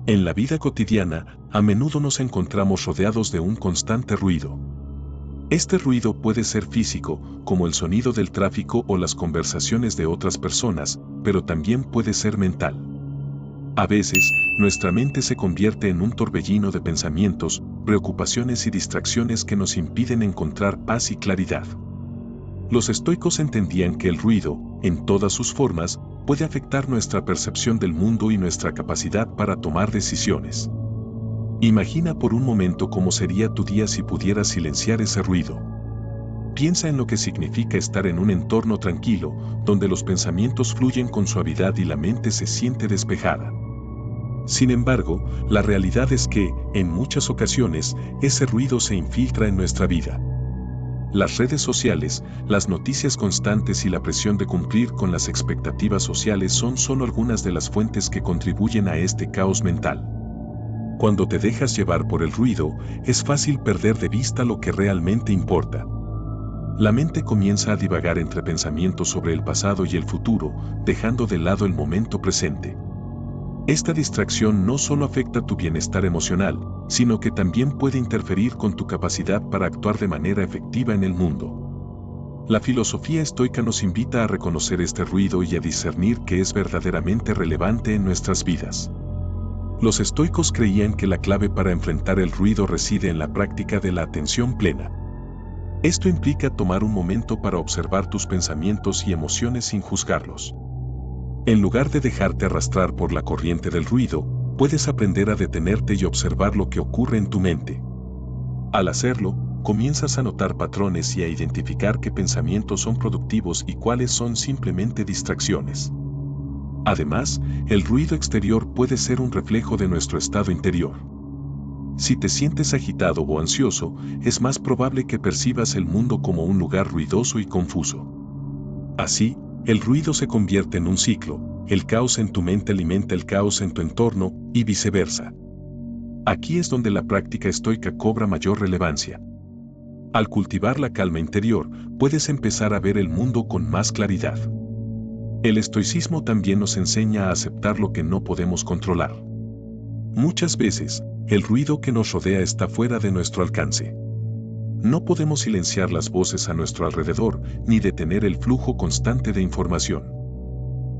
En la vida cotidiana, a menudo nos encontramos rodeados de un constante ruido. Este ruido puede ser físico, como el sonido del tráfico o las conversaciones de otras personas, pero también puede ser mental. A veces, nuestra mente se convierte en un torbellino de pensamientos, preocupaciones y distracciones que nos impiden encontrar paz y claridad. Los estoicos entendían que el ruido, en todas sus formas, puede afectar nuestra percepción del mundo y nuestra capacidad para tomar decisiones. Imagina por un momento cómo sería tu día si pudieras silenciar ese ruido. Piensa en lo que significa estar en un entorno tranquilo, donde los pensamientos fluyen con suavidad y la mente se siente despejada. Sin embargo, la realidad es que, en muchas ocasiones, ese ruido se infiltra en nuestra vida. Las redes sociales, las noticias constantes y la presión de cumplir con las expectativas sociales son solo algunas de las fuentes que contribuyen a este caos mental. Cuando te dejas llevar por el ruido, es fácil perder de vista lo que realmente importa. La mente comienza a divagar entre pensamientos sobre el pasado y el futuro, dejando de lado el momento presente. Esta distracción no solo afecta tu bienestar emocional, sino que también puede interferir con tu capacidad para actuar de manera efectiva en el mundo. La filosofía estoica nos invita a reconocer este ruido y a discernir qué es verdaderamente relevante en nuestras vidas. Los estoicos creían que la clave para enfrentar el ruido reside en la práctica de la atención plena. Esto implica tomar un momento para observar tus pensamientos y emociones sin juzgarlos. En lugar de dejarte arrastrar por la corriente del ruido, puedes aprender a detenerte y observar lo que ocurre en tu mente. Al hacerlo, comienzas a notar patrones y a identificar qué pensamientos son productivos y cuáles son simplemente distracciones. Además, el ruido exterior puede ser un reflejo de nuestro estado interior. Si te sientes agitado o ansioso, es más probable que percibas el mundo como un lugar ruidoso y confuso. Así, el ruido se convierte en un ciclo, el caos en tu mente alimenta el caos en tu entorno, y viceversa. Aquí es donde la práctica estoica cobra mayor relevancia. Al cultivar la calma interior, puedes empezar a ver el mundo con más claridad. El estoicismo también nos enseña a aceptar lo que no podemos controlar. Muchas veces, el ruido que nos rodea está fuera de nuestro alcance. No podemos silenciar las voces a nuestro alrededor, ni detener el flujo constante de información.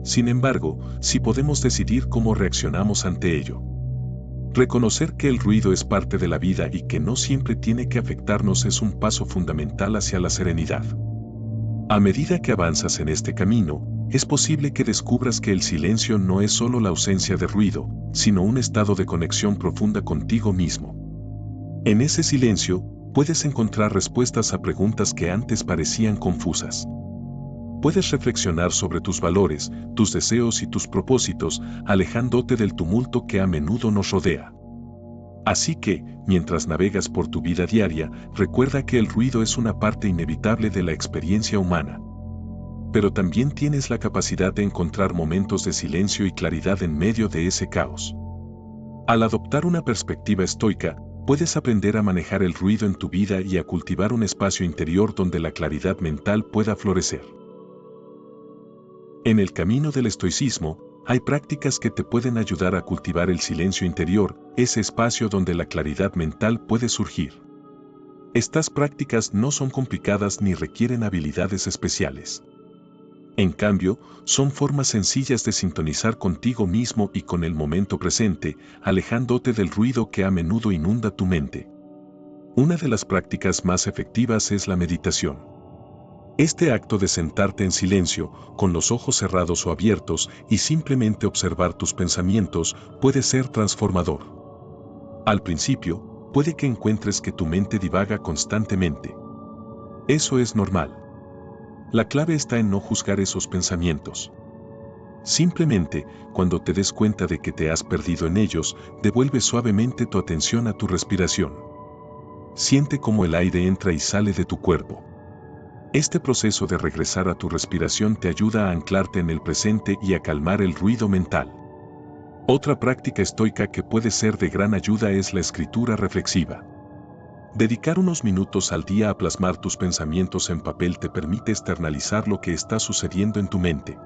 Sin embargo, sí podemos decidir cómo reaccionamos ante ello. Reconocer que el ruido es parte de la vida y que no siempre tiene que afectarnos es un paso fundamental hacia la serenidad. A medida que avanzas en este camino, es posible que descubras que el silencio no es solo la ausencia de ruido, sino un estado de conexión profunda contigo mismo. En ese silencio, puedes encontrar respuestas a preguntas que antes parecían confusas. Puedes reflexionar sobre tus valores, tus deseos y tus propósitos, alejándote del tumulto que a menudo nos rodea. Así que, mientras navegas por tu vida diaria, recuerda que el ruido es una parte inevitable de la experiencia humana. Pero también tienes la capacidad de encontrar momentos de silencio y claridad en medio de ese caos. Al adoptar una perspectiva estoica, puedes aprender a manejar el ruido en tu vida y a cultivar un espacio interior donde la claridad mental pueda florecer. En el camino del estoicismo, hay prácticas que te pueden ayudar a cultivar el silencio interior, ese espacio donde la claridad mental puede surgir. Estas prácticas no son complicadas ni requieren habilidades especiales. En cambio, son formas sencillas de sintonizar contigo mismo y con el momento presente, alejándote del ruido que a menudo inunda tu mente. Una de las prácticas más efectivas es la meditación. Este acto de sentarte en silencio, con los ojos cerrados o abiertos, y simplemente observar tus pensamientos, puede ser transformador. Al principio, puede que encuentres que tu mente divaga constantemente. Eso es normal. La clave está en no juzgar esos pensamientos. Simplemente, cuando te des cuenta de que te has perdido en ellos, devuelve suavemente tu atención a tu respiración. Siente cómo el aire entra y sale de tu cuerpo. Este proceso de regresar a tu respiración te ayuda a anclarte en el presente y a calmar el ruido mental. Otra práctica estoica que puede ser de gran ayuda es la escritura reflexiva. Dedicar unos minutos al día a plasmar tus pensamientos en papel te permite externalizar lo que está sucediendo en tu mente.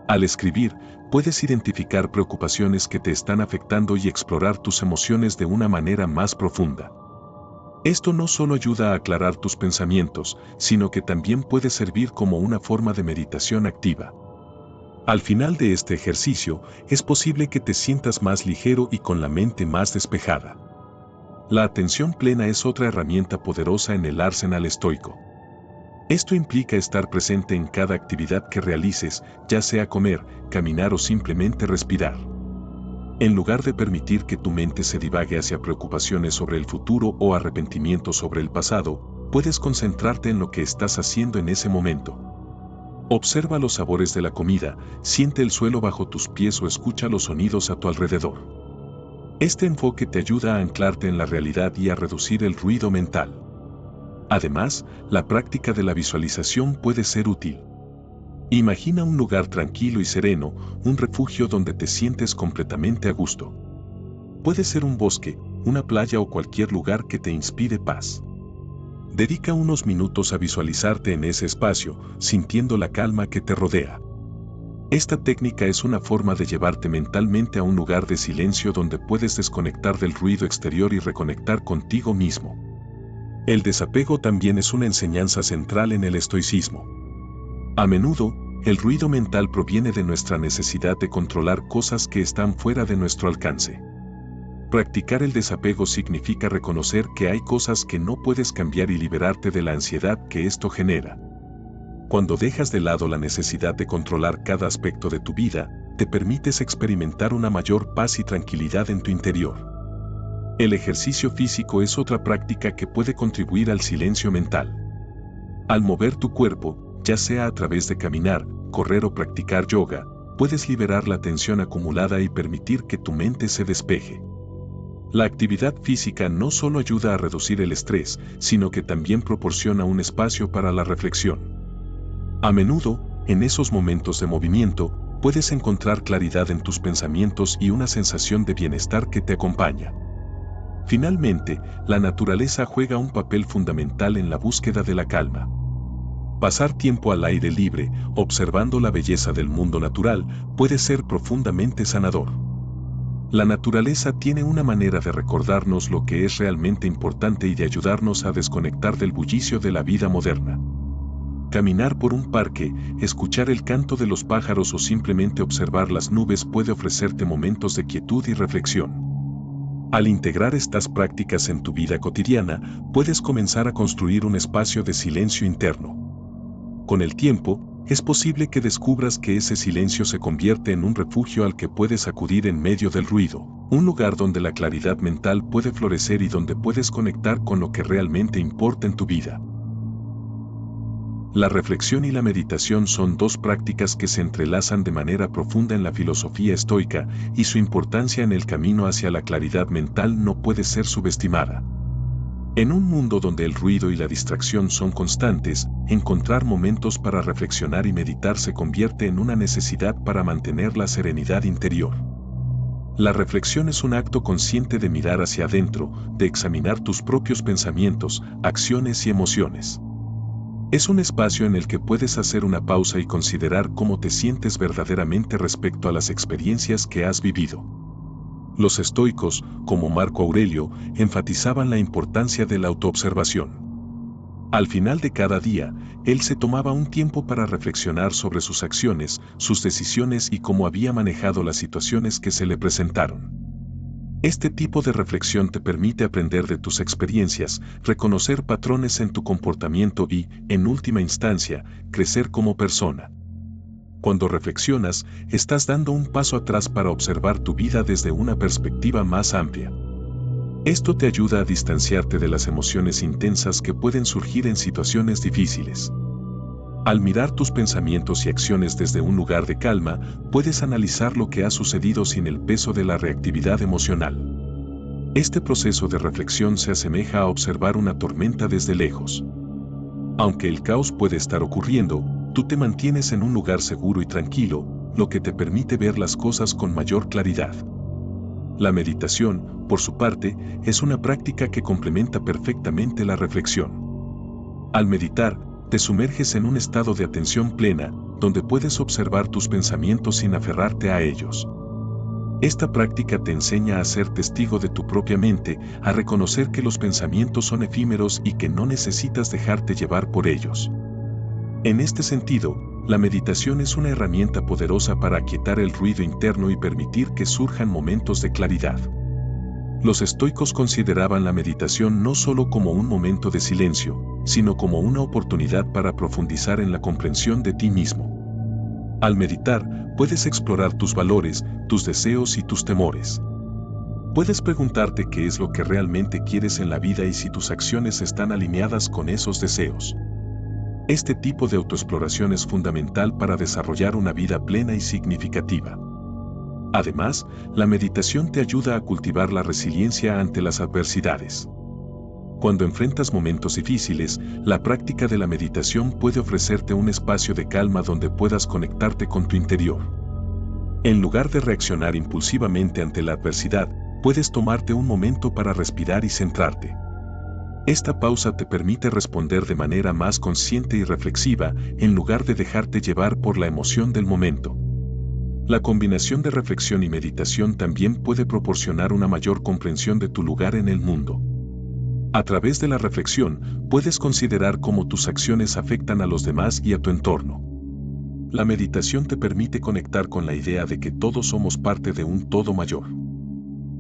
Al escribir, puedes identificar preocupaciones que te están afectando y explorar tus emociones de una manera más profunda. Esto no solo ayuda a aclarar tus pensamientos, sino que también puede servir como una forma de meditación activa. Al final de este ejercicio, es posible que te sientas más ligero y con la mente más despejada. La atención plena es otra herramienta poderosa en el arsenal estoico. Esto implica estar presente en cada actividad que realices, ya sea comer, caminar o simplemente respirar. En lugar de permitir que tu mente se divague hacia preocupaciones sobre el futuro o arrepentimientos sobre el pasado, puedes concentrarte en lo que estás haciendo en ese momento. Observa los sabores de la comida, siente el suelo bajo tus pies o escucha los sonidos a tu alrededor. Este enfoque te ayuda a anclarte en la realidad y a reducir el ruido mental. Además, la práctica de la visualización puede ser útil. Imagina un lugar tranquilo y sereno, un refugio donde te sientes completamente a gusto. Puede ser un bosque, una playa o cualquier lugar que te inspire paz. Dedica unos minutos a visualizarte en ese espacio, sintiendo la calma que te rodea. Esta técnica es una forma de llevarte mentalmente a un lugar de silencio donde puedes desconectar del ruido exterior y reconectar contigo mismo. El desapego también es una enseñanza central en el estoicismo. A menudo, el ruido mental proviene de nuestra necesidad de controlar cosas que están fuera de nuestro alcance. Practicar el desapego significa reconocer que hay cosas que no puedes cambiar y liberarte de la ansiedad que esto genera. Cuando dejas de lado la necesidad de controlar cada aspecto de tu vida, te permites experimentar una mayor paz y tranquilidad en tu interior. El ejercicio físico es otra práctica que puede contribuir al silencio mental. Al mover tu cuerpo, ya sea a través de caminar, correr o practicar yoga, puedes liberar la tensión acumulada y permitir que tu mente se despeje. La actividad física no solo ayuda a reducir el estrés, sino que también proporciona un espacio para la reflexión. A menudo, en esos momentos de movimiento, puedes encontrar claridad en tus pensamientos y una sensación de bienestar que te acompaña. Finalmente, la naturaleza juega un papel fundamental en la búsqueda de la calma. Pasar tiempo al aire libre, observando la belleza del mundo natural, puede ser profundamente sanador. La naturaleza tiene una manera de recordarnos lo que es realmente importante y de ayudarnos a desconectar del bullicio de la vida moderna. Caminar por un parque, escuchar el canto de los pájaros o simplemente observar las nubes puede ofrecerte momentos de quietud y reflexión. Al integrar estas prácticas en tu vida cotidiana, puedes comenzar a construir un espacio de silencio interno. Con el tiempo, es posible que descubras que ese silencio se convierte en un refugio al que puedes acudir en medio del ruido, un lugar donde la claridad mental puede florecer y donde puedes conectar con lo que realmente importa en tu vida. La reflexión y la meditación son dos prácticas que se entrelazan de manera profunda en la filosofía estoica, y su importancia en el camino hacia la claridad mental no puede ser subestimada. En un mundo donde el ruido y la distracción son constantes, encontrar momentos para reflexionar y meditar se convierte en una necesidad para mantener la serenidad interior. La reflexión es un acto consciente de mirar hacia adentro, de examinar tus propios pensamientos, acciones y emociones. Es un espacio en el que puedes hacer una pausa y considerar cómo te sientes verdaderamente respecto a las experiencias que has vivido. Los estoicos, como Marco Aurelio, enfatizaban la importancia de la autoobservación. Al final de cada día, él se tomaba un tiempo para reflexionar sobre sus acciones, sus decisiones y cómo había manejado las situaciones que se le presentaron. Este tipo de reflexión te permite aprender de tus experiencias, reconocer patrones en tu comportamiento y, en última instancia, crecer como persona. Cuando reflexionas, estás dando un paso atrás para observar tu vida desde una perspectiva más amplia. Esto te ayuda a distanciarte de las emociones intensas que pueden surgir en situaciones difíciles. Al mirar tus pensamientos y acciones desde un lugar de calma, puedes analizar lo que ha sucedido sin el peso de la reactividad emocional. Este proceso de reflexión se asemeja a observar una tormenta desde lejos. Aunque el caos puede estar ocurriendo, tú te mantienes en un lugar seguro y tranquilo, lo que te permite ver las cosas con mayor claridad. La meditación, por su parte, es una práctica que complementa perfectamente la reflexión. Al meditar, te sumerges en un estado de atención plena, donde puedes observar tus pensamientos sin aferrarte a ellos. Esta práctica te enseña a ser testigo de tu propia mente, a reconocer que los pensamientos son efímeros y que no necesitas dejarte llevar por ellos. En este sentido, la meditación es una herramienta poderosa para aquietar el ruido interno y permitir que surjan momentos de claridad. Los estoicos consideraban la meditación no solo como un momento de silencio, sino como una oportunidad para profundizar en la comprensión de ti mismo. Al meditar, puedes explorar tus valores, tus deseos y tus temores. Puedes preguntarte qué es lo que realmente quieres en la vida y si tus acciones están alineadas con esos deseos. Este tipo de autoexploración es fundamental para desarrollar una vida plena y significativa. Además, la meditación te ayuda a cultivar la resiliencia ante las adversidades. Cuando enfrentas momentos difíciles, la práctica de la meditación puede ofrecerte un espacio de calma donde puedas conectarte con tu interior. En lugar de reaccionar impulsivamente ante la adversidad, puedes tomarte un momento para respirar y centrarte. Esta pausa te permite responder de manera más consciente y reflexiva, en lugar de dejarte llevar por la emoción del momento. La combinación de reflexión y meditación también puede proporcionar una mayor comprensión de tu lugar en el mundo. A través de la reflexión, puedes considerar cómo tus acciones afectan a los demás y a tu entorno. La meditación te permite conectar con la idea de que todos somos parte de un todo mayor.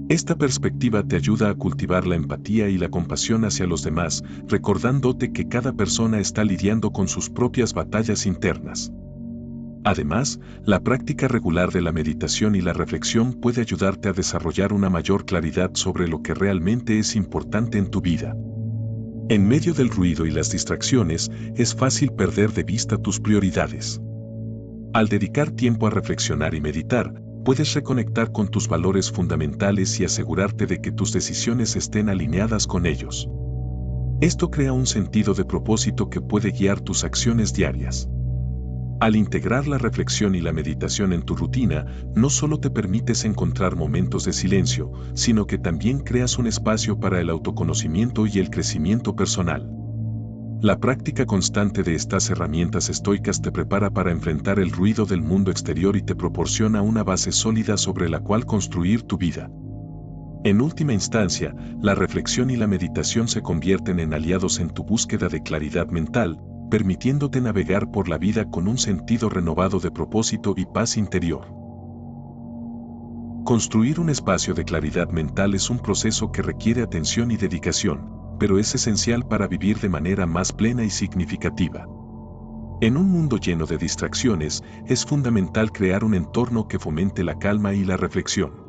Esta perspectiva te ayuda a cultivar la empatía y la compasión hacia los demás, recordándote que cada persona está lidiando con sus propias batallas internas. Además, la práctica regular de la meditación y la reflexión puede ayudarte a desarrollar una mayor claridad sobre lo que realmente es importante en tu vida. En medio del ruido y las distracciones, es fácil perder de vista tus prioridades. Al dedicar tiempo a reflexionar y meditar, puedes reconectar con tus valores fundamentales y asegurarte de que tus decisiones estén alineadas con ellos. Esto crea un sentido de propósito que puede guiar tus acciones diarias. Al integrar la reflexión y la meditación en tu rutina, no solo te permites encontrar momentos de silencio, sino que también creas un espacio para el autoconocimiento y el crecimiento personal. La práctica constante de estas herramientas estoicas te prepara para enfrentar el ruido del mundo exterior y te proporciona una base sólida sobre la cual construir tu vida. En última instancia, la reflexión y la meditación se convierten en aliados en tu búsqueda de claridad mental, permitiéndote navegar por la vida con un sentido renovado de propósito y paz interior. Construir un espacio de claridad mental es un proceso que requiere atención y dedicación, pero es esencial para vivir de manera más plena y significativa. En un mundo lleno de distracciones, es fundamental crear un entorno que fomente la calma y la reflexión.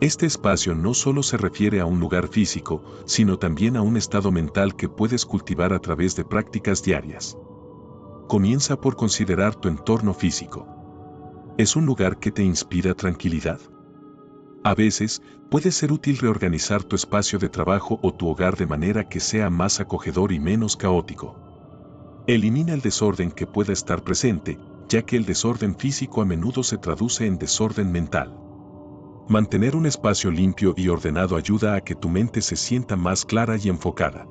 Este espacio no solo se refiere a un lugar físico, sino también a un estado mental que puedes cultivar a través de prácticas diarias. Comienza por considerar tu entorno físico. ¿Es un lugar que te inspira tranquilidad? A veces, puede ser útil reorganizar tu espacio de trabajo o tu hogar de manera que sea más acogedor y menos caótico. Elimina el desorden que pueda estar presente, ya que el desorden físico a menudo se traduce en desorden mental. Mantener un espacio limpio y ordenado ayuda a que tu mente se sienta más clara y enfocada.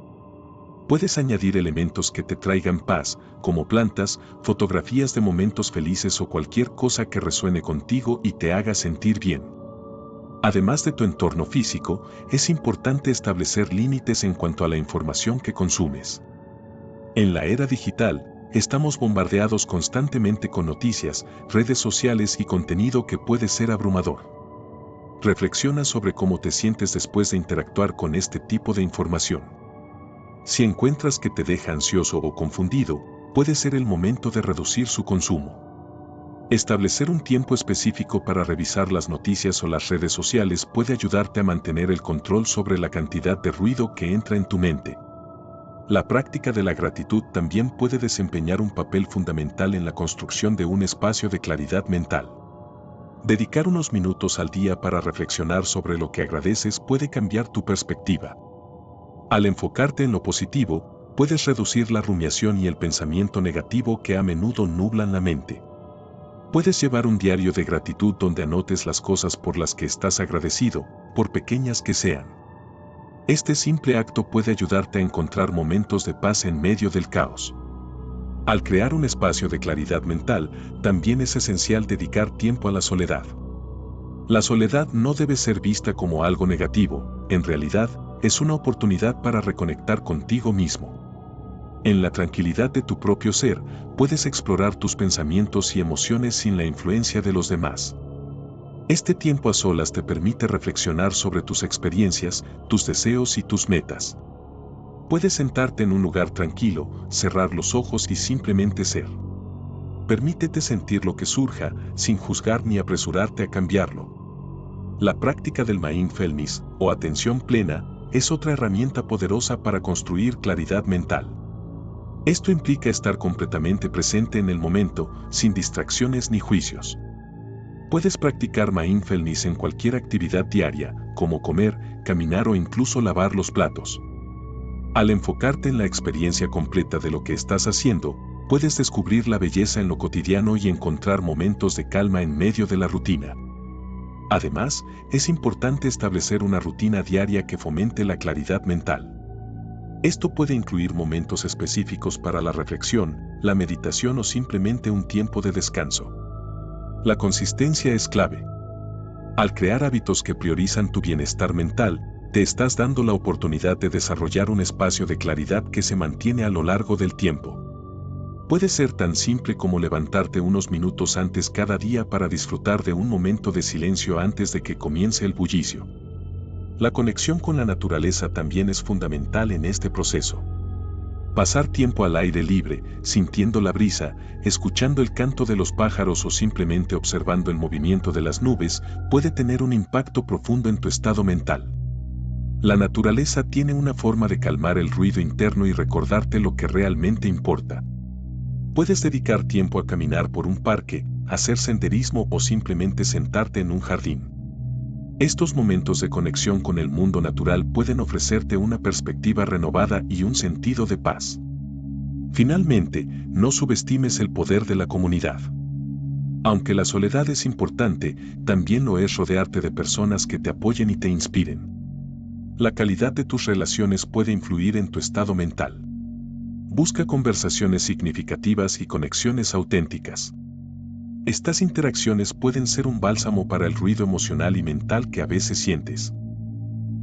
Puedes añadir elementos que te traigan paz, como plantas, fotografías de momentos felices o cualquier cosa que resuene contigo y te haga sentir bien. Además de tu entorno físico, es importante establecer límites en cuanto a la información que consumes. En la era digital, estamos bombardeados constantemente con noticias, redes sociales y contenido que puede ser abrumador. Reflexiona sobre cómo te sientes después de interactuar con este tipo de información. Si encuentras que te deja ansioso o confundido, puede ser el momento de reducir su consumo. Establecer un tiempo específico para revisar las noticias o las redes sociales puede ayudarte a mantener el control sobre la cantidad de ruido que entra en tu mente. La práctica de la gratitud también puede desempeñar un papel fundamental en la construcción de un espacio de claridad mental. Dedicar unos minutos al día para reflexionar sobre lo que agradeces puede cambiar tu perspectiva. Al enfocarte en lo positivo, puedes reducir la rumiación y el pensamiento negativo que a menudo nublan la mente. Puedes llevar un diario de gratitud donde anotes las cosas por las que estás agradecido, por pequeñas que sean. Este simple acto puede ayudarte a encontrar momentos de paz en medio del caos. Al crear un espacio de claridad mental, también es esencial dedicar tiempo a la soledad. La soledad no debe ser vista como algo negativo, en realidad, es una oportunidad para reconectar contigo mismo. En la tranquilidad de tu propio ser, puedes explorar tus pensamientos y emociones sin la influencia de los demás. Este tiempo a solas te permite reflexionar sobre tus experiencias, tus deseos y tus metas. Puedes sentarte en un lugar tranquilo, cerrar los ojos y simplemente ser. Permítete sentir lo que surja, sin juzgar ni apresurarte a cambiarlo. La práctica del mindfulness, o atención plena, es otra herramienta poderosa para construir claridad mental. Esto implica estar completamente presente en el momento, sin distracciones ni juicios. Puedes practicar mindfulness en cualquier actividad diaria, como comer, caminar o incluso lavar los platos. Al enfocarte en la experiencia completa de lo que estás haciendo, puedes descubrir la belleza en lo cotidiano y encontrar momentos de calma en medio de la rutina. Además, es importante establecer una rutina diaria que fomente la claridad mental. Esto puede incluir momentos específicos para la reflexión, la meditación o simplemente un tiempo de descanso. La consistencia es clave. Al crear hábitos que priorizan tu bienestar mental, te estás dando la oportunidad de desarrollar un espacio de claridad que se mantiene a lo largo del tiempo. Puede ser tan simple como levantarte unos minutos antes cada día para disfrutar de un momento de silencio antes de que comience el bullicio. La conexión con la naturaleza también es fundamental en este proceso. Pasar tiempo al aire libre, sintiendo la brisa, escuchando el canto de los pájaros o simplemente observando el movimiento de las nubes, puede tener un impacto profundo en tu estado mental. La naturaleza tiene una forma de calmar el ruido interno y recordarte lo que realmente importa. Puedes dedicar tiempo a caminar por un parque, hacer senderismo o simplemente sentarte en un jardín. Estos momentos de conexión con el mundo natural pueden ofrecerte una perspectiva renovada y un sentido de paz. Finalmente, no subestimes el poder de la comunidad. Aunque la soledad es importante, también lo es rodearte de personas que te apoyen y te inspiren. La calidad de tus relaciones puede influir en tu estado mental. Busca conversaciones significativas y conexiones auténticas. Estas interacciones pueden ser un bálsamo para el ruido emocional y mental que a veces sientes.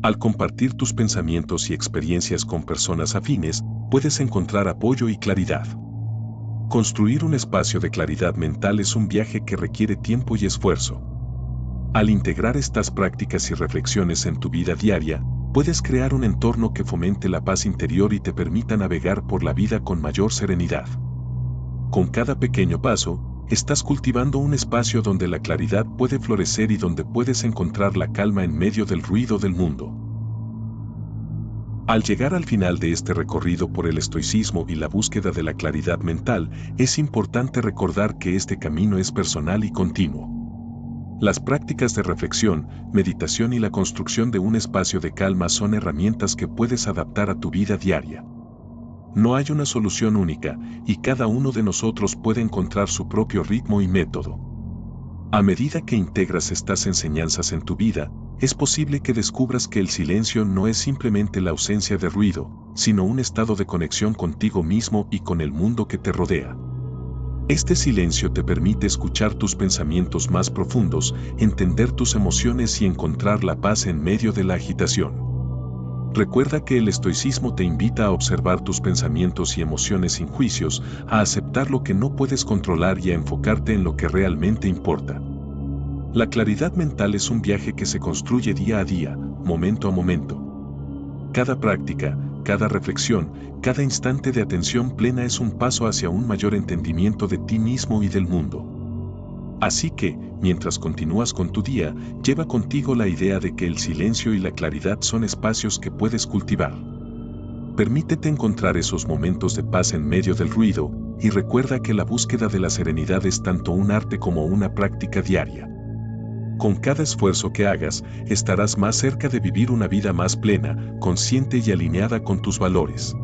Al compartir tus pensamientos y experiencias con personas afines, puedes encontrar apoyo y claridad. Construir un espacio de claridad mental es un viaje que requiere tiempo y esfuerzo. Al integrar estas prácticas y reflexiones en tu vida diaria, puedes crear un entorno que fomente la paz interior y te permita navegar por la vida con mayor serenidad. Con cada pequeño paso, estás cultivando un espacio donde la claridad puede florecer y donde puedes encontrar la calma en medio del ruido del mundo. Al llegar al final de este recorrido por el estoicismo y la búsqueda de la claridad mental, es importante recordar que este camino es personal y continuo. Las prácticas de reflexión, meditación y la construcción de un espacio de calma son herramientas que puedes adaptar a tu vida diaria. No hay una solución única, y cada uno de nosotros puede encontrar su propio ritmo y método. A medida que integras estas enseñanzas en tu vida, es posible que descubras que el silencio no es simplemente la ausencia de ruido, sino un estado de conexión contigo mismo y con el mundo que te rodea. Este silencio te permite escuchar tus pensamientos más profundos, entender tus emociones y encontrar la paz en medio de la agitación. Recuerda que el estoicismo te invita a observar tus pensamientos y emociones sin juicios, a aceptar lo que no puedes controlar y a enfocarte en lo que realmente importa. La claridad mental es un viaje que se construye día a día, momento a momento. Cada práctica, cada reflexión, cada instante de atención plena es un paso hacia un mayor entendimiento de ti mismo y del mundo. Así que, mientras continúas con tu día, lleva contigo la idea de que el silencio y la claridad son espacios que puedes cultivar. Permítete encontrar esos momentos de paz en medio del ruido, y recuerda que la búsqueda de la serenidad es tanto un arte como una práctica diaria. Con cada esfuerzo que hagas, estarás más cerca de vivir una vida más plena, consciente y alineada con tus valores.